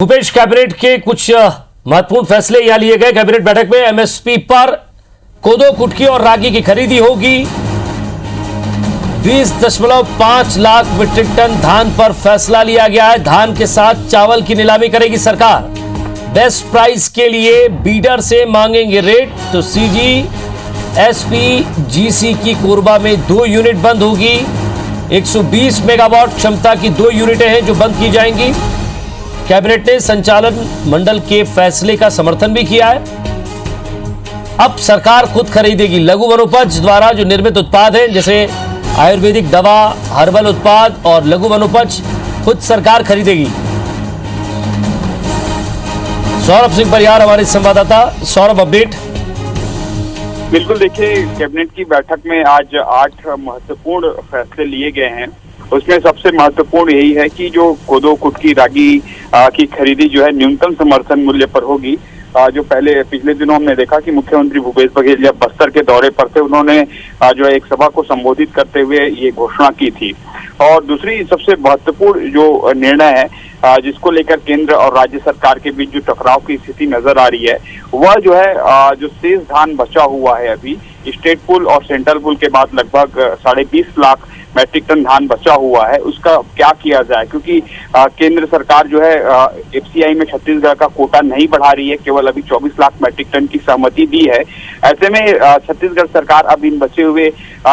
Bhupesh, cabinet के कुछ महत्वपूर्ण फैसले यहां लिए गए। कैबिनेट बैठक में एमएसपी पर कोदो, कुटकी और रागी की खरीदी होगी। 20.5 लाख मीट्रिक टन धान पर फैसला लिया गया है। धान के साथ चावल की नीलामी करेगी सरकार। बेस्ट प्राइस के लिए बीडर से मांगेंगे रेट। तो सीजी एसपीजीसी की कोरबा में 2 यूनिट बंद होगी। 120 मेगावाट क्षमता की 2 यूनिटें हैं जो बंद की जाएंगी। कैबिनेट ने संचालन मंडल के फैसले का समर्थन भी किया है। अब सरकार खुद खरीदेगी। लघु वनोपज द्वारा जो निर्मित उत्पाद हैं, जैसे आयुर्वेदिक दवा, हर्बल उत्पाद और लघु वनोपज, खुद सरकार खरीदेगी। सौरभ सिंह परिहार हमारे संवाददाता। सौरभ, अपडेट। बिल्कुल, देखिए, कैबिनेट की बैठक में आज 8 महत्वपूर्ण फैसले लिए गए हैं। उसमें सबसे महत्वपूर्ण यही है कि जो कोदो, कुटकी, रागी की खरीदी जो है न्यूनतम समर्थन मूल्य पर होगी। जो पिछले दिनों हमने देखा कि मुख्यमंत्री भूपेश बघेल जब बस्तर के दौरे पर थे, उन्होंने जो है एक सभा को संबोधित करते हुए ये घोषणा की थी। और दूसरी सबसे महत्वपूर्ण जो निर्णय है, जिसको लेकर केंद्र और राज्य सरकार के बीच जो टकराव की स्थिति नजर आ रही है, वह जो है जो शेष धान बचा हुआ है अभी स्टेट पूल और सेंट्रल पूल के बाद लगभग 20.5 लाख मैट्रिक टन धान बचा हुआ है, उसका क्या किया जाए। क्योंकि केंद्र सरकार जो है एफसीआई में छत्तीसगढ़ का कोटा नहीं बढ़ा रही है, केवल अभी 24 लाख मैट्रिक टन की सहमति दी है। ऐसे में छत्तीसगढ़ सरकार अब इन बचे हुए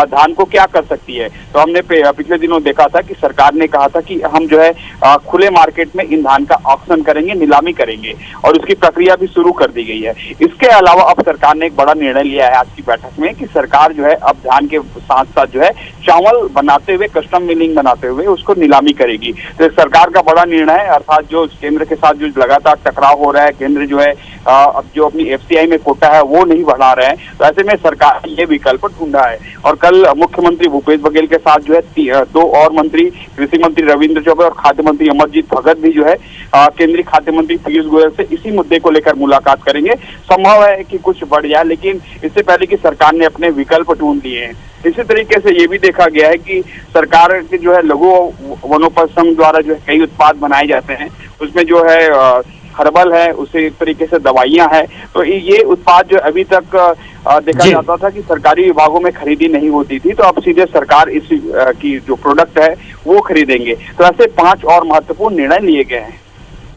धान को क्या कर सकती है। तो हमने पिछले दिनों देखा था कि सरकार ने कहा था कि हम जो है खुले मार्केट में इन धान का ऑक्शन करेंगे, नीलामी करेंगे, और उसकी प्रक्रिया भी शुरू कर दी गई है। इसके अलावा अब सरकार ने एक बड़ा निर्णय लिया है आज की बैठक में कि सरकार जो है अब धान के साथ साथ जो है चावल बनाते हुए, कस्टम मिलिंग बनाते हुए उसको नीलामी करेगी। तो सरकार का बड़ा निर्णय है। अर्थात जो केंद्र के साथ जो लगातार टकराव हो रहा है, केंद्र जो है अब जो अपनी एफसीआई में कोटा है वो नहीं बढ़ा रहे हैं, तो ऐसे में सरकार ने ये विकल्प ढूंढा है। और कल मुख्यमंत्री भूपेश बघेल के साथ जो है 2 और मंत्री, कृषि मंत्री रविंद्र चौबे और खाद्य मंत्री अमरजीत भगत भी जो है केंद्रीय खाद्य मंत्री पीयूष गोयल से इसी मुद्दे को लेकर मुलाकात करेंगे। संभव है कि कुछ बढ़ जाए, लेकिन इससे पहले कि सरकार ने अपने विकल्प ढूंढ लिए हैं। इसी तरीके से ये भी देखा गया है कि सरकार के जो है लघु वनोपज संघ द्वारा जो है कई उत्पाद बनाए जाते हैं, उसमें जो है हर्बल है, उसे एक तरीके से दवाइयां हैं। तो ये उत्पाद जो अभी तक देखा जाता था कि सरकारी विभागों में खरीदी नहीं होती थी, तो अब सीधे सरकार इस की जो प्रोडक्ट है वो खरीदेंगे। तो ऐसे 5 और महत्वपूर्ण निर्णय लिए गए हैं।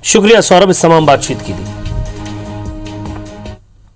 शुक्रिया सौरभ इस तमाम बातचीत के लिए।